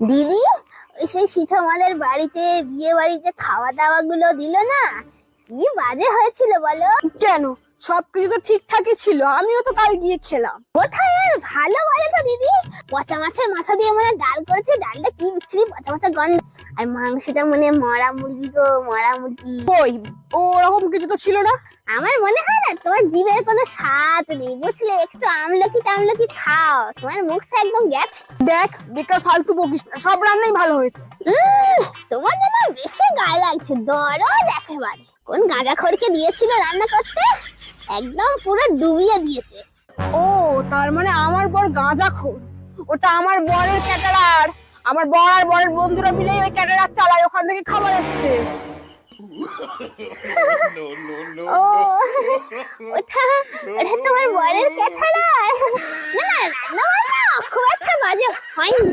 দিদি, ওই সেই শীত আমাদের বাড়িতে বিয়ে বাড়িতে খাওয়া দাওয়া গুলো দিল না, কি বাজে হয়েছিল বলো? কেন? সবকিছু তো ঠিকঠাকই ছিল, আমিও তো কাল গিয়ে খেলাম। কোথায় আর ভালো বলে তো দিদি, পচা মাছের মাথা দিয়ে মনে হয় ডাল করেছে, ডালটা কি বিচ্ছিরি পচা পচা গন্ধ, আর মাংসটা মনে হয় মরা মুরগি গো, মরা মুরগি। কই, ওরকম কিছু তো ছিল না। আমার মনে হয় না তোমার জিভের কোনো স্বাদ নেই, বুঝলে? একটু আমলকি টামলকি খাও, তোমার মুখটা একদম গেছে। দেখ, বেকার ফালতু বকিস না, সব রান্নাই ভালো হয়েছে। তোমার যেন বেশি গায়ে লাগছে, দরদ একেবারে। কোন গাঁজাখড়কে দিয়েছিল রান্না করতে, একদম পুরো ডুবিয়ে দিয়েছে। ও, তার মানে আমার বর গাঁজাখোর। ওটা আমার বরের ক্যাটারার। আমার বর আর বরের বন্ধুরা মিলে ওই ক্যাটারার চালায়, ওখান থেকে খাবার আসছে। ও, ওটা ওটা তোমার বরের ক্যাটারার। না না, রান্না বান্না খুব একটা বাজে হয়নি।